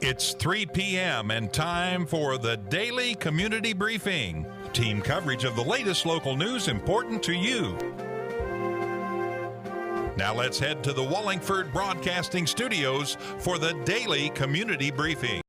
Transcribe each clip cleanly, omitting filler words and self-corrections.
It's 3 p.m. and time for the Daily Community Briefing. Team coverage of the latest local news important to you. Now let's head to the Wallingford Broadcasting Studios for the Daily Community Briefing.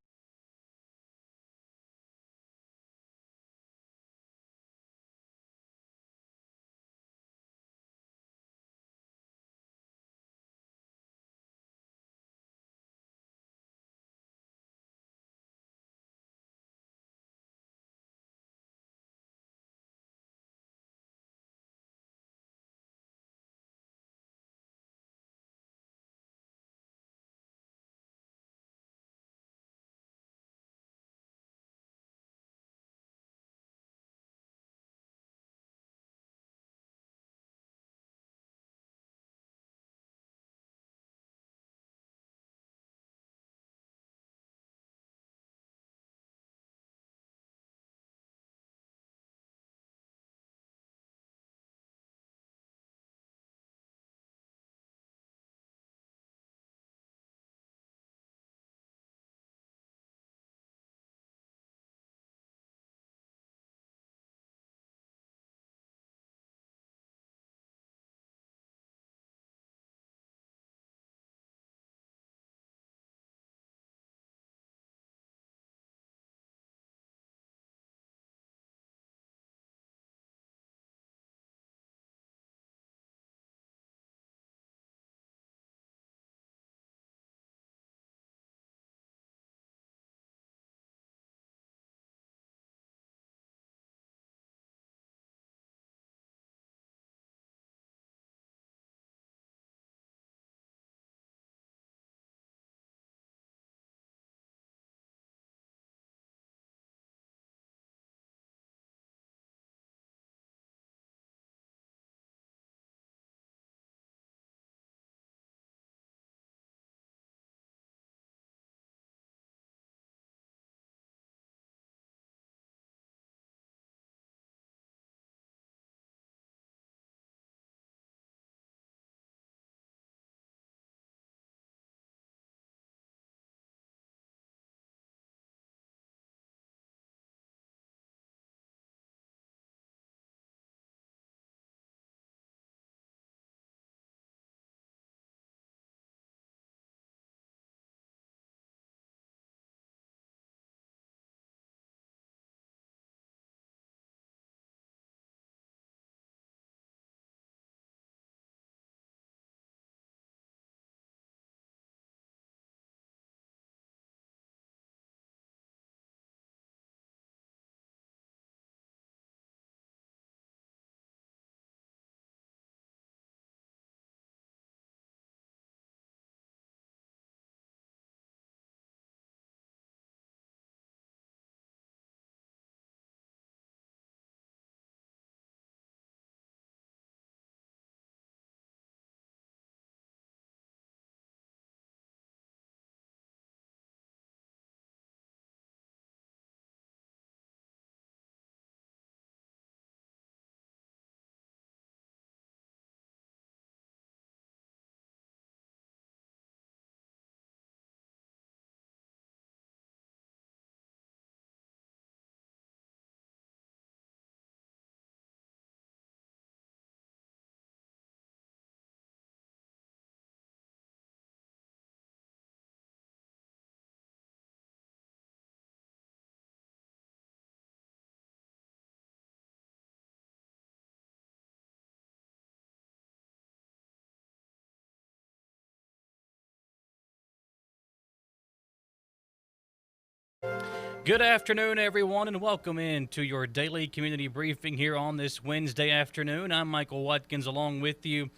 Good afternoon, everyone, and welcome into your daily community briefing here on this Wednesday afternoon. I'm Michael Watkins along with you.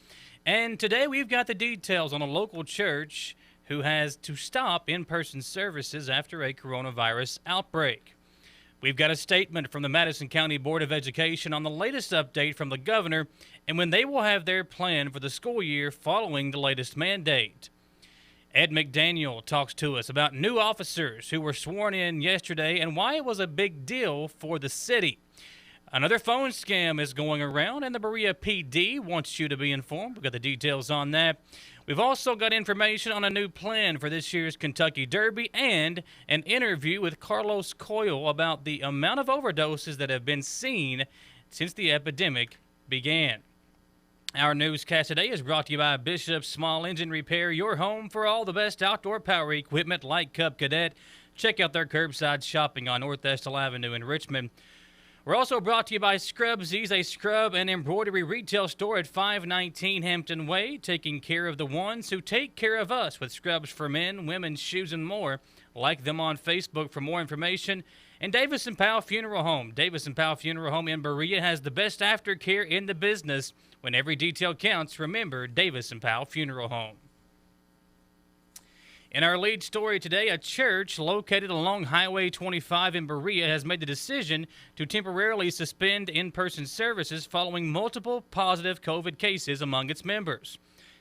And today we've got the details on a local church who has to stop in-person services after a coronavirus outbreak. We've got a statement from the Madison County Board of Education on the latest update from the governor and when they will have their plan for the school year following the latest mandate. Ed McDaniel talks to us about new officers who were sworn in yesterday and why it was a big deal for the city. Another phone scam is going around, and the Berea PD wants you to be informed. We've got the details on that. We've also got information on a new plan for this year's Kentucky Derby and an interview with Carlos Coyle about the amount of overdoses that have been seen since the epidemic began. Our newscast today is brought to you by Bishop's Small Engine Repair, your home for all the best outdoor power equipment like Cub Cadet. Check out their curbside shopping on North Estill Avenue in Richmond. We're also brought to you by SCRUBSIES, a scrub and embroidery retail store at 519 Hampton Way, taking care of the ones who take care of us with scrubs for men, women, shoes, and more. Like them on Facebook for more information. And Davis & Powell Funeral Home. Davis & Powell Funeral Home in Berea has the best aftercare in the business. When every detail counts, remember Davis & Powell Funeral Home. In our lead story today, a church located along Highway 25 in Berea has made the decision to temporarily suspend in-person services following multiple positive COVID cases among its members.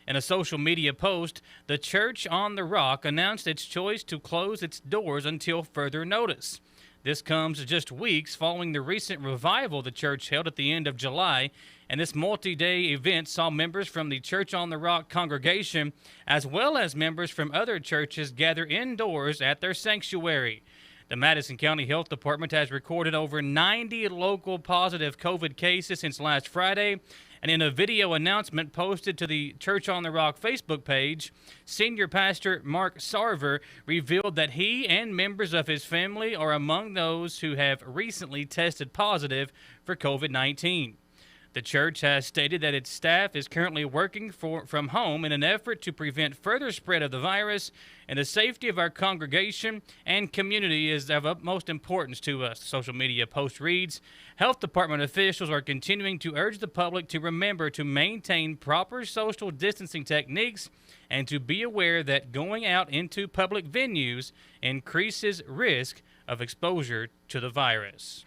In a social media post, the Church on the Rock announced its choice to close its doors until further notice. This comes just weeks following the recent revival the church held at the end of July, and this multi-day event saw members from the Church on the Rock congregation as well as members from other churches gather indoors at their sanctuary. The Madison County Health Department has recorded over 90 local positive COVID cases since last Friday. And in a video announcement posted to the Church on the Rock Facebook page, Senior Pastor Mark Sarver revealed that he and members of his family are among those who have recently tested positive for COVID-19. The church has stated that its staff is currently working from home in an effort to prevent further spread of the virus, and the safety of our congregation and community is of utmost importance to us. The social media post reads, Health Department officials are continuing to urge the public to remember to maintain proper social distancing techniques and to be aware that going out into public venues increases risk of exposure to the virus.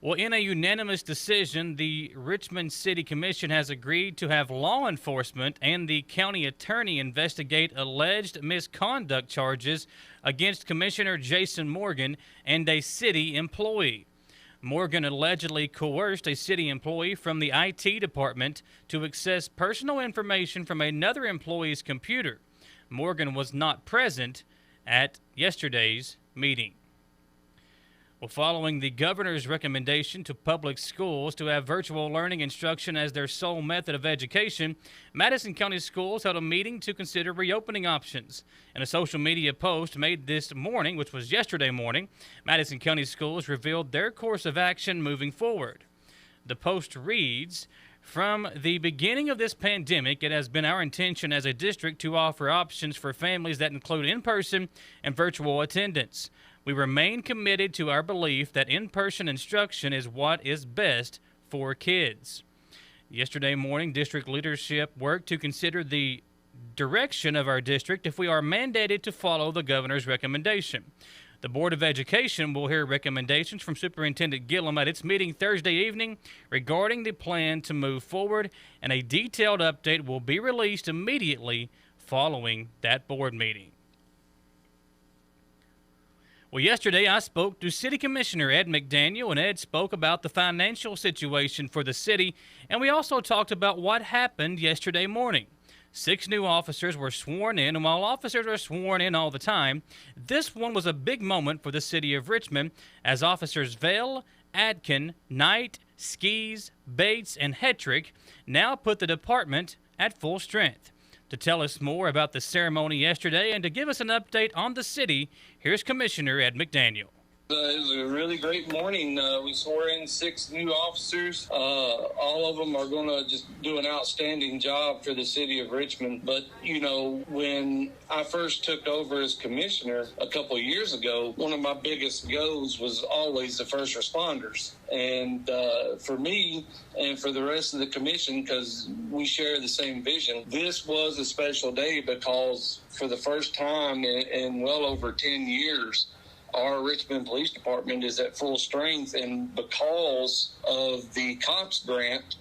Well, in a unanimous decision, the Richmond City Commission has agreed to have law enforcement and the county attorney investigate alleged misconduct charges against Commissioner Jason Morgan and a city employee. Morgan allegedly coerced a city employee from the IT department to access personal information from another employee's computer. Morgan was not present at yesterday's meeting. Well, following the governor's recommendation to public schools to have virtual learning instruction as their sole method of education, Madison County Schools held a meeting to consider reopening options. In a social media post made this morning, which was yesterday morning, Madison County Schools revealed their course of action moving forward. The post reads, From the beginning of this pandemic, it has been our intention as a district to offer options for families that include in-person and virtual attendance. We remain committed to our belief that in-person instruction is what is best for kids. Yesterday morning, district leadership worked to consider the direction of our district if we are mandated to follow the governor's recommendation. The Board of Education will hear recommendations from Superintendent Gillum at its meeting Thursday evening regarding the plan to move forward, and a detailed update will be released immediately following that board meeting. Well, yesterday I spoke to City Commissioner Ed McDaniel, and Ed spoke about the financial situation for the city, and we also talked about what happened yesterday morning. 6 new officers were sworn in, and while officers are sworn in all the time, this one was a big moment for the city of Richmond as officers Vale, Adkin, Knight, Skees, Bates, and Hetrick now put the department at full strength. To tell us more about the ceremony yesterday and to give us an update on the city, here's Commissioner Ed McDaniel. It was a really great morning. We swore in 6 new officers. All of them are going to just do an outstanding job for the city of Richmond. But, you know, when I first took over as commissioner a couple of years ago, one of my biggest goals was always the first responders. And for me and for the rest of the commission, because we share the same vision, this was a special day because for the first time in well over 10 years, our Richmond Police Department is at full strength, and because of the COPS grant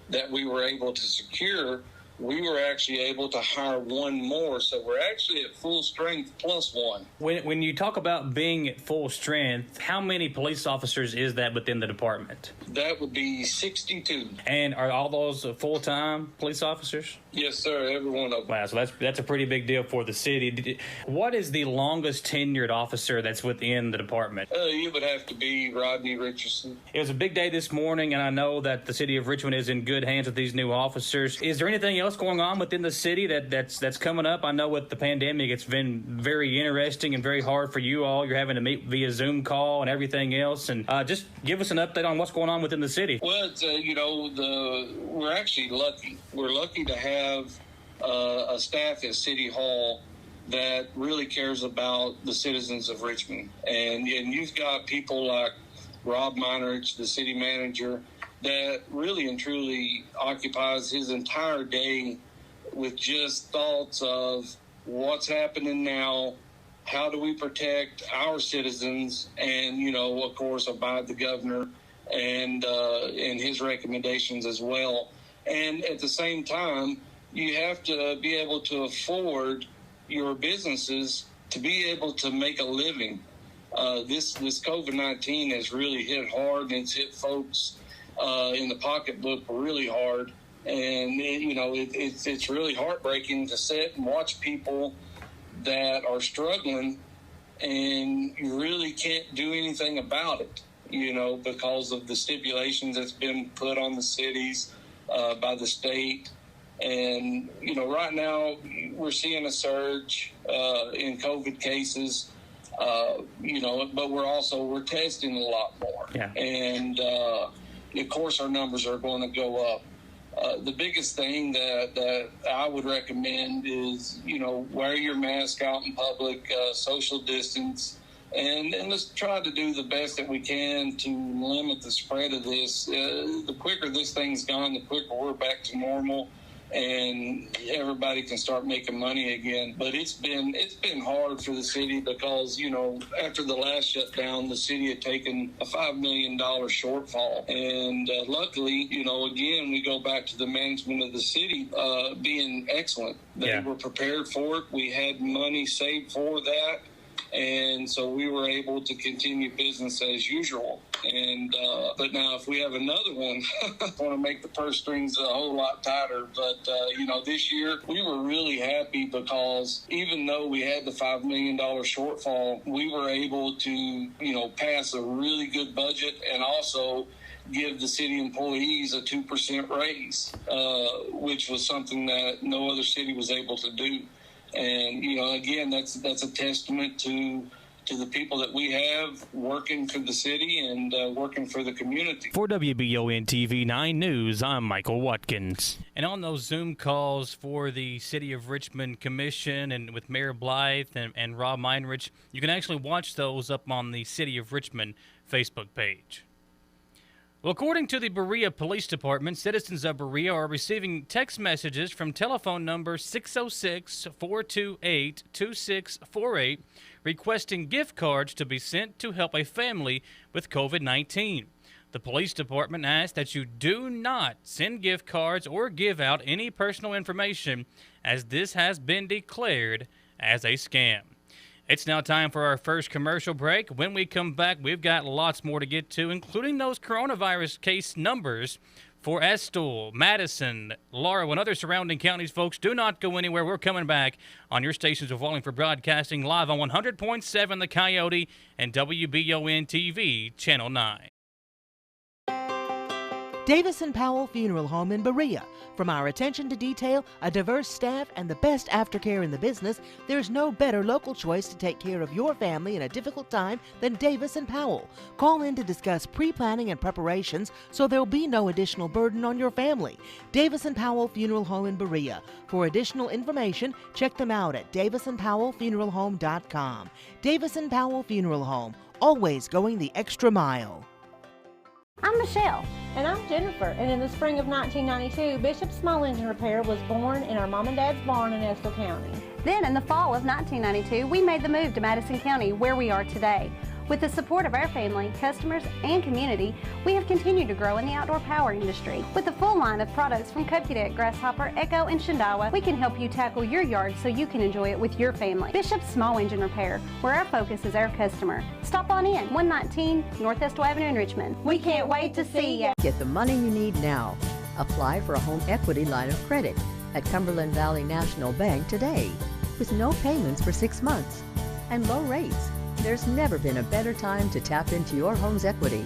that we were able to secure, we were actually able to hire one more. So we're actually at full strength plus one. When you talk about being at full strength, how many police officers is that within the department? That would be 62. And are all those full-time police officers? Yes, sir. Every one of them. Wow, so that's a pretty big deal for the city. What is the longest tenured officer that's within the department? It would have to be Rodney Richardson. It was a big day this morning, and I know that the city of Richmond is in good hands with these new officers. Is there anything else going on within the city that's coming up? I know with the pandemic, it's been very interesting and very hard for you all. You're having to meet via Zoom call and everything else. And just give us an update on what's going on within the city. Well, it's, we're actually lucky. We're lucky to have a staff at City Hall that really cares about the citizens of Richmond. And you've got people like Rob Meinerich, the city manager, that really and truly occupies his entire day with just thoughts of what's happening now, how do we protect our citizens, and, of course, abide the governor and his recommendations as well. And at the same time, you have to be able to afford your businesses to be able to make a living. This COVID-19 has really hit hard, and it's hit folks in the pocketbook really hard. And, it's really heartbreaking to sit and watch people that are struggling, and you really can't do anything about it, because of the stipulations that's been put on the cities by the state. And, right now we're seeing a surge in COVID cases, but we're testing a lot more. Yeah. And, of course, our numbers are going to go up. The biggest thing that I would recommend is, wear your mask out in public, social distance, and let's try to do the best that we can to limit the spread of this. The quicker this thing's gone, the quicker we're back to normal, and everybody can start making money again. But it's been hard for the city because, after the last shutdown, the city had taken a $5 million shortfall. And luckily, again, we go back to the management of the city being excellent. They were prepared for it. We had money saved for that. And so we were able to continue business as usual. And but now if we have another one, I want to make the purse strings a whole lot tighter. But, this year we were really happy because even though we had the $5 million shortfall, we were able to, pass a really good budget and also give the city employees a 2% raise, which was something that no other city was able to do. And, again, that's a testament to the people that we have working for the city and working for the community. For WBON TV 9 News, I'm Michael Watkins. And on those Zoom calls for the City of Richmond Commission and with Mayor Blythe and Rob Meinerich, you can actually watch those up on the City of Richmond Facebook page. Well, according to the Berea Police Department, citizens of Berea are receiving text messages from telephone number 606-428-2648 requesting gift cards to be sent to help a family with COVID-19. The police department asks that you do not send gift cards or give out any personal information, as this has been declared as a scam. It's now time for our first commercial break. When we come back, we've got lots more to get to, including those coronavirus case numbers for Estill, Madison, Laurel, and other surrounding counties. Folks, do not go anywhere. We're coming back on your stations of Wallingford Broadcasting live on 100.7 The Coyote and WBON TV, Channel 9. Davis & Powell Funeral Home in Berea. From our attention to detail, a diverse staff, and the best aftercare in the business, there's no better local choice to take care of your family in a difficult time than Davis & Powell. Call in to discuss pre-planning and preparations so there'll be no additional burden on your family. Davis & Powell Funeral Home in Berea. For additional information, check them out at davisandpowellfuneralhome.com. Davis & Powell Funeral Home, always going the extra mile. I'm Michelle. And I'm Jennifer. And in the spring of 1992, Bishop Small Engine Repair was born in our mom and dad's barn in Estill County. Then in the fall of 1992, we made the move to Madison County, where we are today. With the support of our family, customers, and community, we have continued to grow in the outdoor power industry. With a full line of products from Kokudet, Grasshopper, Echo, and Shindawa, we can help you tackle your yard so you can enjoy it with your family. Bishop's Small Engine Repair, where our focus is our customer. Stop on in, 119 North Estill Avenue in Richmond. We can't wait to see you. Get the money you need now. Apply for a home equity line of credit at Cumberland Valley National Bank today, with no payments for 6 months and low rates. There's never been a better time to tap into your home's equity.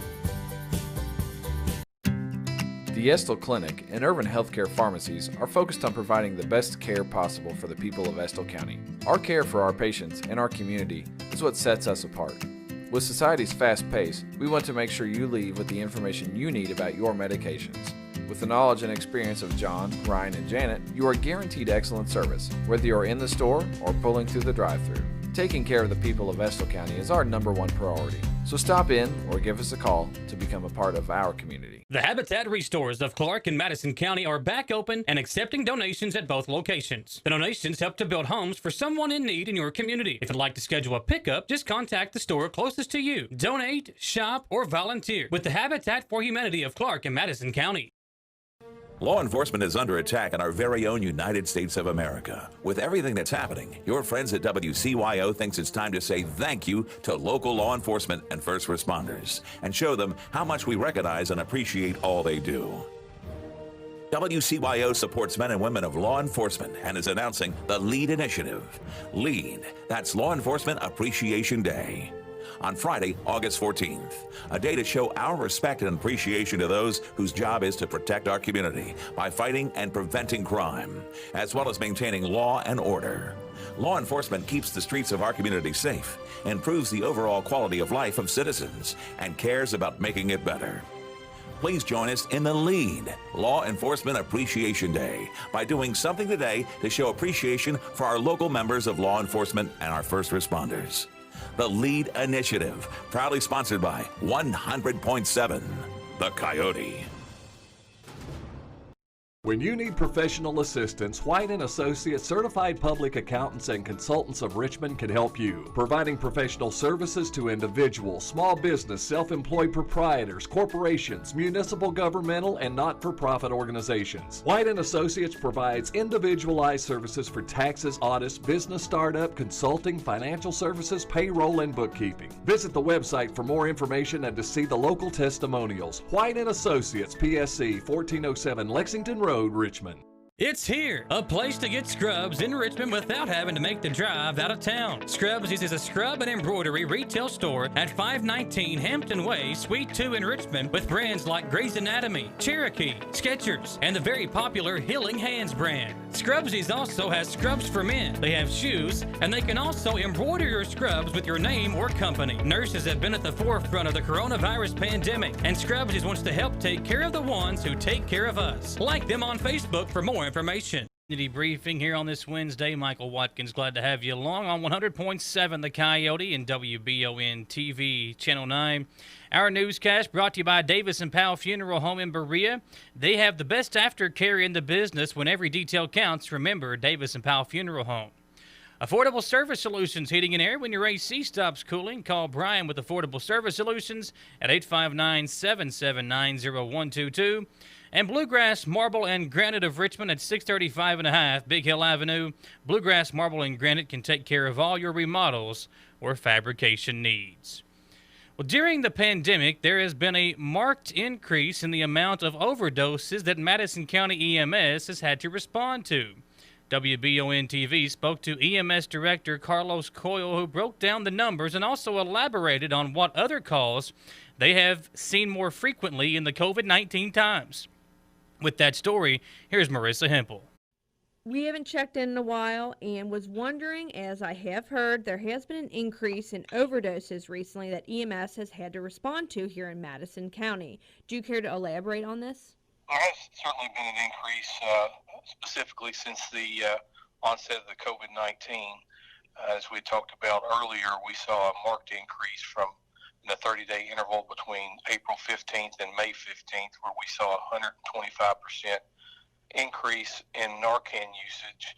The Estill Clinic and Urban Healthcare Pharmacies are focused on providing the best care possible for the people of Estill County. Our care for our patients and our community is what sets us apart. With society's fast pace, we want to make sure you leave with the information you need about your medications. With the knowledge and experience of John, Ryan, and Janet, you are guaranteed excellent service, whether you're in the store or pulling through the drive-thru. Taking care of the people of Estill County is our #1 priority. So stop in or give us a call to become a part of our community. The Habitat Restores of Clark and Madison County are back open and accepting donations at both locations. The donations help to build homes for someone in need in your community. If you'd like to schedule a pickup, just contact the store closest to you. Donate, shop, or volunteer with the Habitat for Humanity of Clark and Madison County. Law enforcement is under attack in our very own United States of America. With everything that's happening, your friends at WCYO thinks it's time to say thank you to local law enforcement and first responders and show them how much we recognize and appreciate all they do. WCYO supports men and women of law enforcement and is announcing the LEAD initiative. LEAD, that's Law Enforcement Appreciation Day. On Friday, August 14th, a day to show our respect and appreciation to those whose job is to protect our community by fighting and preventing crime, as well as maintaining law and order. Law enforcement keeps the streets of our community safe, improves the overall quality of life of citizens, and cares about making it better. Please join us in the LEAD, Law Enforcement Appreciation Day, by doing something today to show appreciation for our local members of law enforcement and our first responders. The LEAD initiative, proudly sponsored by 100.7, The Coyote. When you need professional assistance, White & Associates Certified Public Accountants and Consultants of Richmond can help you, providing professional services to individuals, small business, self-employed proprietors, corporations, municipal, governmental, and not-for-profit organizations. White & Associates provides individualized services for taxes, audits, business startup, consulting, financial services, payroll, and bookkeeping. Visit the website for more information and to see the local testimonials. White & Associates, PSC, 1407 Lexington Road, Richmond. It's here, a place to get scrubs in Richmond without having to make the drive out of town. SCRUBSIES is a scrub and embroidery retail store at 519 Hampton Way, Suite 2 in Richmond, with brands like Grey's Anatomy, Cherokee, Skechers, and the very popular Healing Hands brand. SCRUBSIES also has scrubs for men. They have shoes, and they can also embroider your scrubs with your name or company. Nurses have been at the forefront of the coronavirus pandemic, and SCRUBSIES wants to help take care of the ones who take care of us. Like them on Facebook for more information. Community briefing here on this Wednesday. Michael Watkins, glad to have you along on 100.7 The Coyote and WBON TV Channel 9. Our newscast brought to you by Davis & Powell Funeral Home in Berea. They have the best aftercare in the business. When every detail counts, remember Davis & Powell Funeral Home. Affordable Service Solutions, heating and air. When your AC stops cooling, call Brian with Affordable Service Solutions at 859-779-0122. And Bluegrass Marble and Granite of Richmond at 635 and a half Big Hill Avenue. Bluegrass Marble and Granite can take care of all your remodels or fabrication needs. Well, during the pandemic, there has been a marked increase in the amount of overdoses that Madison County EMS has had to respond to. WBON TV spoke to EMS Director Carlos Coyle, who broke down the numbers and also elaborated on what other calls they have seen more frequently in the COVID-19 times. With that story, here's Marissa Hempel. We haven't checked in a while and was wondering, as I have heard, there has been an increase in overdoses recently that EMS has had to respond to here in Madison County. Do you care to elaborate on this? There has certainly been an increase, specifically since the onset of the COVID-19. As we talked about earlier, we saw a marked increase from the 30-day interval between April 15th and May 15th, where we saw a 125% increase in Narcan usage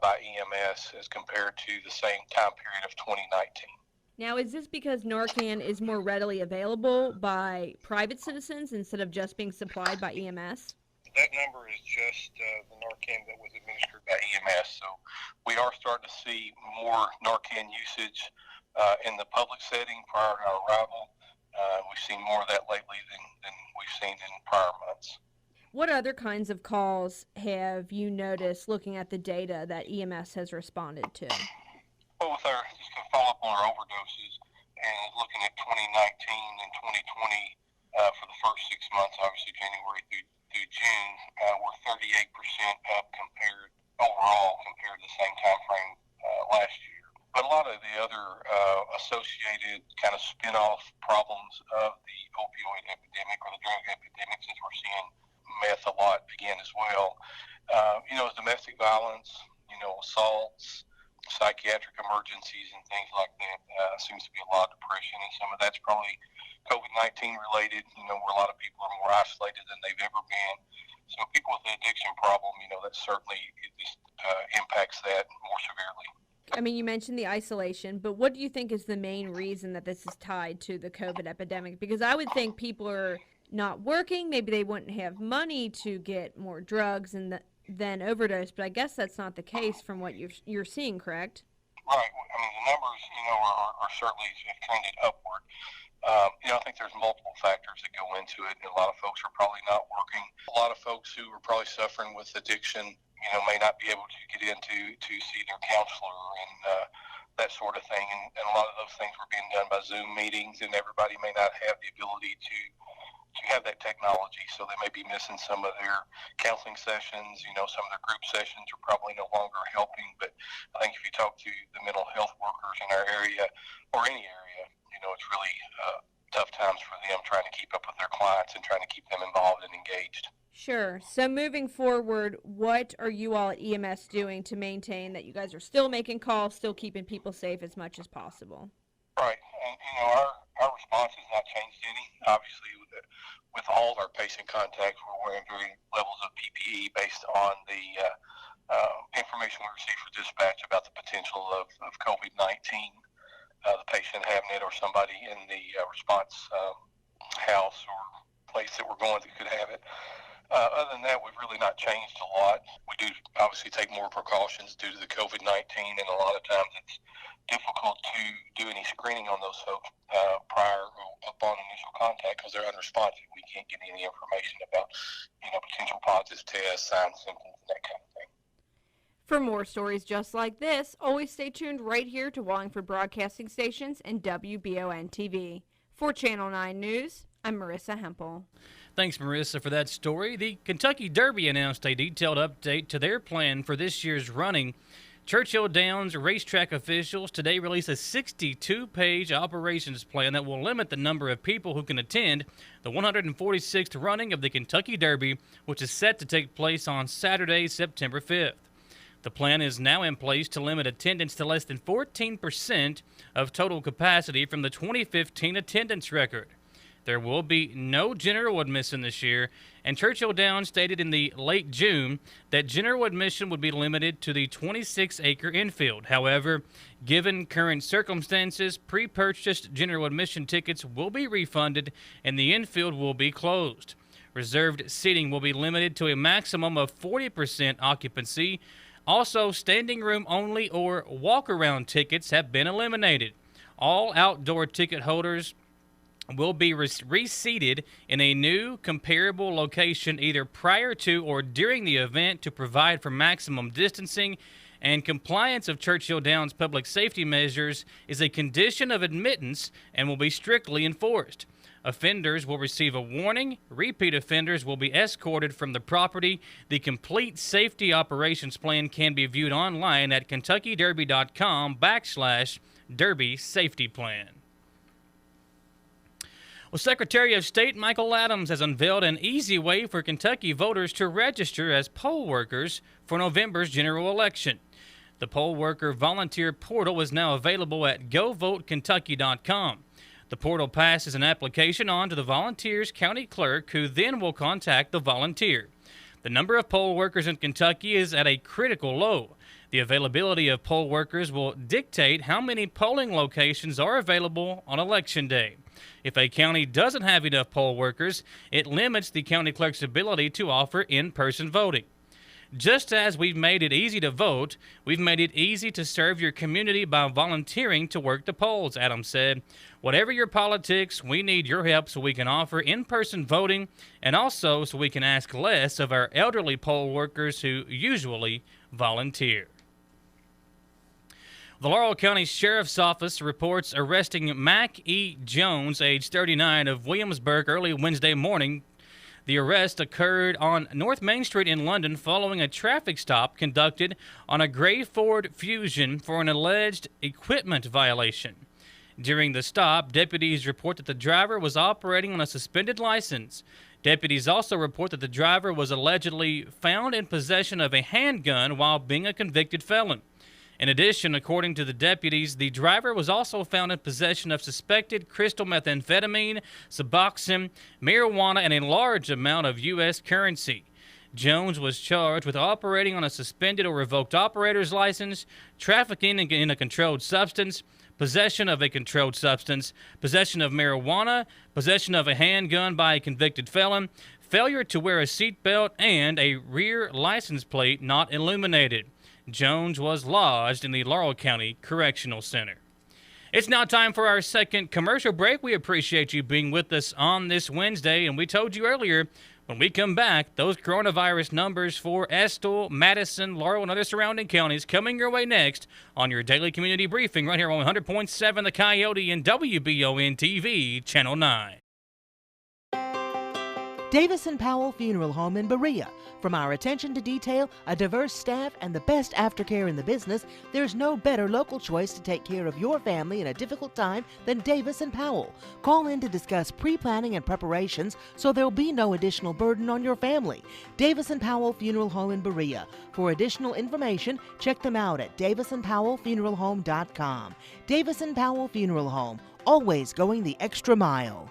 by EMS as compared to the same time period of 2019. Now, is this because Narcan is more readily available by private citizens instead of just being supplied by EMS? That number is just the Narcan that was administered by EMS. So we are starting to see more Narcan usage in the public setting prior to our arrival. We've seen more of that lately than we've seen in prior months. What other kinds of calls have you noticed looking at the data that EMS has responded to? Well, just to follow up on our overdoses and looking at 2019 and 2020 for the first 6 months, obviously January through June, we're 38% up overall compared to the same time frame last year. But a lot of the other associated kind of spin-off problems of the opioid epidemic or the drug epidemic, since we're seeing meth a lot again as well, domestic violence, assaults, psychiatric emergencies and things like that. Seems to be a lot of depression, and some of that's probably COVID-19 related, where a lot of people are more isolated than they've ever been. So people with the addiction problem, that certainly impacts that more severely. I mean, you mentioned the isolation, but what do you think is the main reason that this is tied to the COVID epidemic? Because I would think people are not working, maybe they wouldn't have money to get more drugs and then overdose, but I guess that's not the case from what you're seeing, correct? Right. I mean, the numbers, are certainly have trended upward. I think there's multiple factors that go into it, and a lot of folks are probably not working. A lot of folks who are probably suffering with addiction, may not be able to get in to see their counselor and that sort of thing. And a lot of those things were being done by Zoom meetings, and everybody may not have the ability to have that technology, so they may be missing some of their counseling sessions. Some of their group sessions are probably no longer helping. But I think if you talk to the mental health workers in our area or any area, it's really tough times for them trying to keep up with their clients and trying to keep them involved and engaged. Sure. So moving forward, what are you all at EMS doing to maintain that you guys are still making calls, still keeping people safe as much as possible? Right. And, our response has not changed any. Obviously, with all of our patient contacts, we're wearing varying levels of PPE based on the information we received for dispatch about the potential of COVID-19, the patient having it or somebody in the response house or place that we're going that could have it. Other than that, we've really not changed a lot. We do obviously take more precautions due to the COVID-19, and a lot of times it's difficult to do any screening on those folks prior or upon initial contact because they're unresponsive. We can't get any information about, potential positive tests, signs, symptoms, and that kind of thing. For more stories just like this, always stay tuned right here to Wallingford Broadcasting Stations and WBON TV. For Channel 9 News, I'm Marissa Hempel. Thanks, Marissa, for that story. The Kentucky Derby announced a detailed update to their plan for this year's running. Churchill Downs racetrack officials today released a 62-page operations plan that will limit the number of people who can attend the 146th running of the Kentucky Derby, which is set to take place on Saturday, September 5th. The plan is now in place to limit attendance to less than 14% of total capacity from the 2015 attendance record. There will be no general admission this year, and Churchill Downs stated in the late June that general admission would be limited to the 26-acre infield. However, given current circumstances, pre-purchased general admission tickets will be refunded and the infield will be closed. Reserved seating will be limited to a maximum of 40% occupancy. Also, standing room only or walk-around tickets have been eliminated. All outdoor ticket holders will be reseated in a new comparable location either prior to or during the event to provide for maximum distancing, and compliance of Churchill Downs public safety measures is a condition of admittance and will be strictly enforced. Offenders will receive a warning. Repeat offenders will be escorted from the property. The complete safety operations plan can be viewed online at KentuckyDerby.com/Derby Safety Plan. Well, Secretary of State Michael Adams has unveiled an easy way for Kentucky voters to register as poll workers for November's general election. The poll worker volunteer portal is now available at GoVoteKentucky.com. The portal passes an application on to the volunteer's county clerk, who then will contact the volunteer. The number of poll workers in Kentucky is at a critical low. The availability of poll workers will dictate how many polling locations are available on Election Day. If a county doesn't have enough poll workers, it limits the county clerk's ability to offer in-person voting. Just as we've made it easy to vote, we've made it easy to serve your community by volunteering to work the polls, Adams said. Whatever your politics, we need your help so we can offer in-person voting and also so we can ask less of our elderly poll workers who usually volunteer. The Laurel County Sheriff's Office reports arresting Mac E. Jones, age 39, of Williamsburg early Wednesday morning. The arrest occurred on North Main Street in London following a traffic stop conducted on a gray Ford Fusion for an alleged equipment violation. During the stop, deputies report that the driver was operating on a suspended license. Deputies also report that the driver was allegedly found in possession of a handgun while being a convicted felon. In addition, according to the deputies, the driver was also found in possession of suspected crystal methamphetamine, Suboxone, marijuana, and a large amount of U.S. currency. Jones was charged with operating on a suspended or revoked operator's license, trafficking in a controlled substance, possession of a controlled substance, possession of marijuana, possession of a handgun by a convicted felon, failure to wear a seatbelt, and a rear license plate not illuminated. Jones was lodged in the Laurel County Correctional Center. It's now time for our second commercial break. We appreciate you being with us on this Wednesday, and we told you earlier, when we come back, those coronavirus numbers for Estill, Madison, Laurel, and other surrounding counties coming your way next on your daily community briefing right here on 100.7 The Coyote and WBON TV, Channel 9. Davis & Powell Funeral Home in Berea. From our attention to detail, a diverse staff, and the best aftercare in the business, there's no better local choice to take care of your family in a difficult time than Davis & Powell. Call in to discuss pre-planning and preparations so there'll be no additional burden on your family. Davis & Powell Funeral Home in Berea. For additional information, check them out at davisandpowellfuneralhome.com. Davis & Powell Funeral Home, always going the extra mile.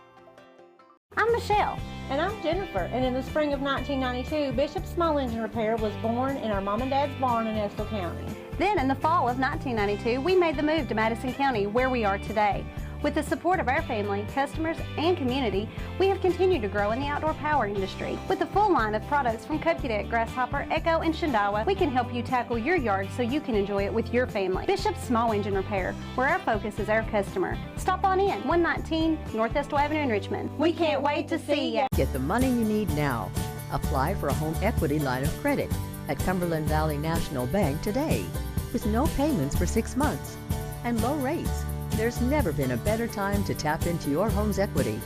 I'm Michelle. And I'm Jennifer. And in the spring of 1992, Bishop Small Engine Repair was born in our mom and dad's barn in Estill County. Then in the fall of 1992, we made the move to Madison County, where we are today. With the support of our family, customers, and community, we have continued to grow in the outdoor power industry. With a full line of products from Cupcake, Grasshopper, Echo, and Shindawa, we can help you tackle your yard so you can enjoy it with your family. Bishop Small Engine Repair, where our focus is our customer. Stop on in, 119 North Estill Avenue in Richmond. We can't wait to see you. Get the money you need now. Apply for a home equity line of credit at Cumberland Valley National Bank today, with no payments for 6 months and low rates. There's never been a better time to tap into your home's equity.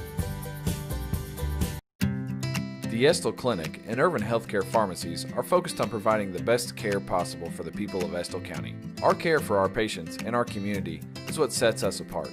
The Estill Clinic and Irvin Healthcare Pharmacies are focused on providing the best care possible for the people of Estill County. Our care for our patients and our community is what sets us apart.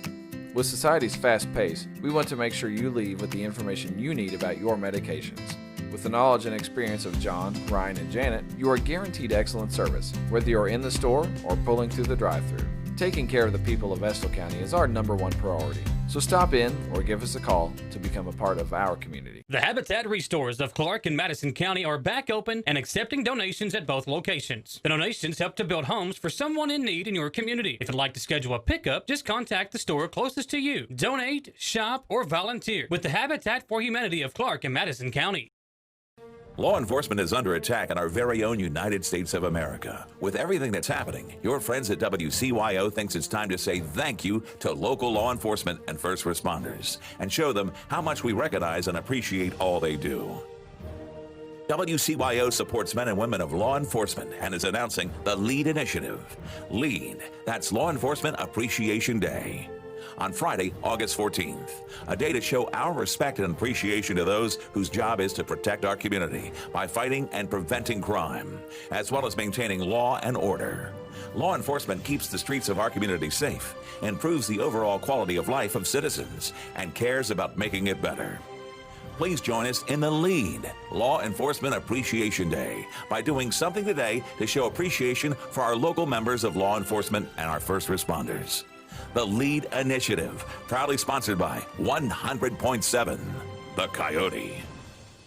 With society's fast pace, we want to make sure you leave with the information you need about your medications. With the knowledge and experience of John, Ryan, and Janet, you are guaranteed excellent service, whether you're in the store or pulling through the drive-thru. Taking care of the people of Estill County is our #1 priority. So stop in or give us a call to become a part of our community. The Habitat Restores of Clark and Madison County are back open and accepting donations at both locations. The donations help to build homes for someone in need in your community. If you'd like to schedule a pickup, just contact the store closest to you. Donate, shop, or volunteer with the Habitat for Humanity of Clark and Madison County. Law enforcement is under attack in our very own United States of America. With everything that's happening, your friends at WCYO thinks it's time to say thank you to local law enforcement and first responders and show them how much we recognize and appreciate all they do. WCYO supports men and women of law enforcement and is announcing the LEAD initiative. LEAD, that's Law Enforcement Appreciation Day. On Friday, August 14th, a day to show our respect and appreciation to those whose job is to protect our community by fighting and preventing crime, as well as maintaining law and order. Law enforcement keeps the streets of our community safe, improves the overall quality of life of citizens, and cares about making it better. Please join us in the LEAD, Law Enforcement Appreciation Day, by doing something today to show appreciation for our local members of law enforcement and our first responders. The LEAD Initiative, proudly sponsored by 100.7 The Coyote.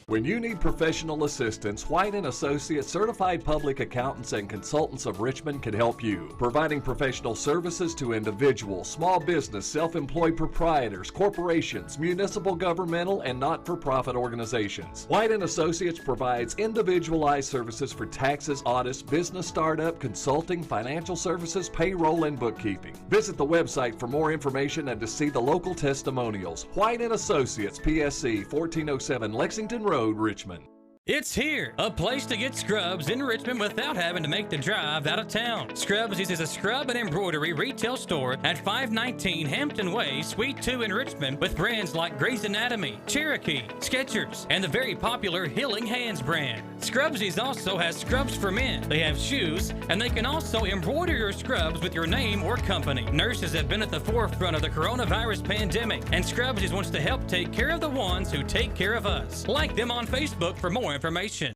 When you need professional assistance, White & Associates Certified Public Accountants and Consultants of Richmond can help you, providing professional services to individuals, small business, self-employed proprietors, corporations, municipal, governmental, and not-for-profit organizations. White & Associates provides individualized services for taxes, audits, business startup, consulting, financial services, payroll, and bookkeeping. Visit the website for more information and to see the local testimonials. White & Associates, PSC, 1407 Lexington Road, Richmond. It's here, a place to get scrubs in Richmond without having to make the drive out of town. SCRUBSIES is a scrub and embroidery retail store at 519 Hampton Way, Suite 2 in Richmond, with brands like Grey's Anatomy, Cherokee, Skechers, and the very popular Healing Hands brand. SCRUBSIES also has scrubs for men. They have shoes, and they can also embroider your scrubs with your name or company. Nurses have been at the forefront of the coronavirus pandemic, and SCRUBSIES wants to help take care of the ones who take care of us. Like them on Facebook for more information.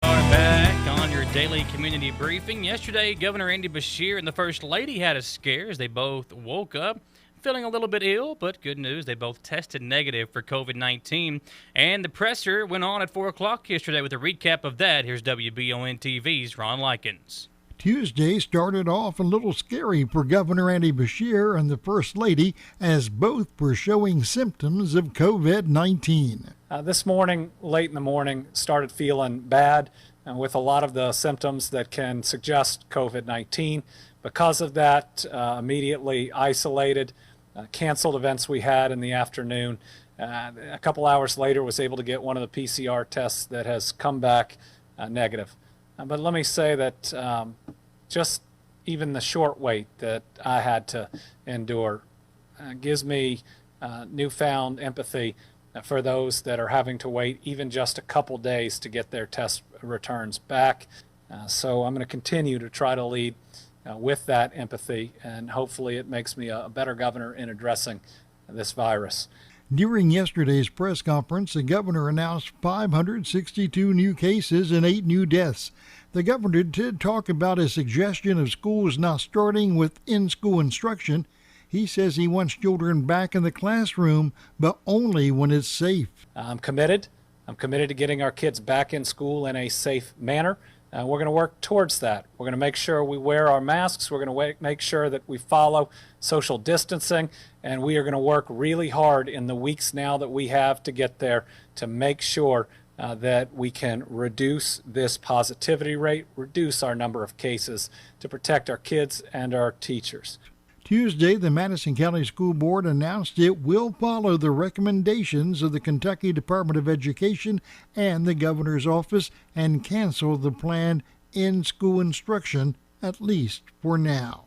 Back on your daily community briefing. Yesterday, Governor Andy Beshear and the First Lady had a scare as they both woke up feeling a little bit ill, but good news, they both tested negative for COVID-19. And the presser went on at 4 o'clock yesterday with a recap of that. Here's WBON TV's Ron Likens. Tuesday started off a little scary for Governor Andy Beshear and the First Lady as both were showing symptoms of COVID-19. This morning, late in the morning, started feeling bad with a lot of the symptoms that can suggest COVID-19. Because of that, immediately isolated, canceled events we had in the afternoon. A couple hours later, was able to get one of the PCR tests that has come back negative. But let me say that just even the short wait that I had to endure gives me newfound empathy for those that are having to wait even just a couple days to get their test returns back. So I'm going to continue to try to lead with that empathy, and hopefully it makes me a better governor in addressing this virus. During yesterday's press conference, the governor announced 562 new cases and 8 new deaths. The governor did talk about a suggestion of schools now starting with in-school instruction. He says he wants children back in the classroom, but only when it's safe. I'm committed. I'm committed to getting our kids back in school in a safe manner. We're going to work towards that. We're going to make sure we wear our masks. We're going to make sure that we follow social distancing, and we are going to work really hard in the weeks now that we have to get there to make sure that we can reduce this positivity rate, reduce our number of cases to protect our kids and our teachers. Tuesday, the Madison County School Board announced it will follow the recommendations of the Kentucky Department of Education and the governor's office and cancel the planned in-school instruction, at least for now.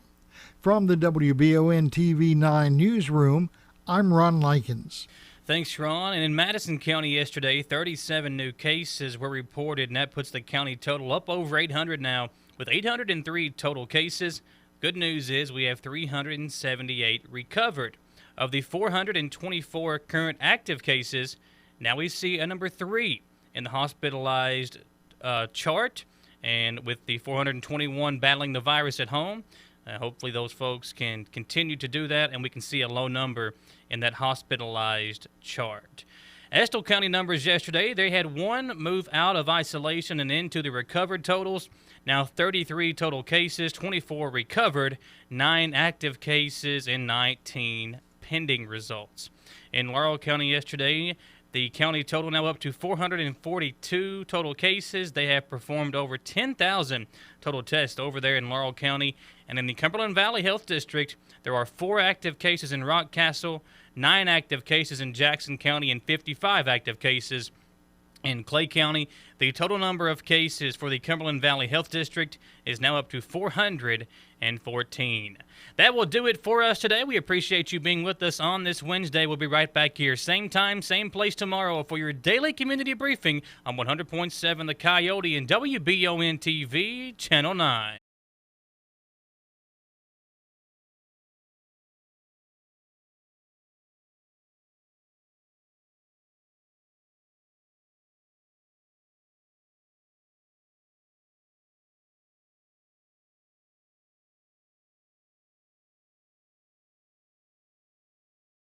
From the WBON TV 9 newsroom, I'm Ron Likens. Thanks, Ron. And in Madison County yesterday, 37 new cases were reported, and that puts the county total up over 800 now, with 803 total cases. Good news is we have 378 recovered. Of the 424 current active cases, now we see a number 3 in the hospitalized chart, and with the 421 battling the virus at home, hopefully those folks can continue to do that, and we can see a low number in that hospitalized chart. Estill County numbers yesterday, they had 1 move out of isolation and into the recovered totals. Now 33 total cases, 24 recovered, 9 active cases, and 19 pending results. In Laurel County yesterday, the county total now up to 442 total cases. They have performed over 10,000 total tests over there in Laurel County. And in the Cumberland Valley Health District, there are 4 active cases in Rockcastle, 9 active cases in Jackson County, and 55 active cases in Clay County. The total number of cases for the Cumberland Valley Health District is now up to 414. That will do it for us today. We appreciate you being with us on this Wednesday. We'll be right back here, same time, same place tomorrow for your daily community briefing on 100.7 The Coyote and WBON TV, Channel 9.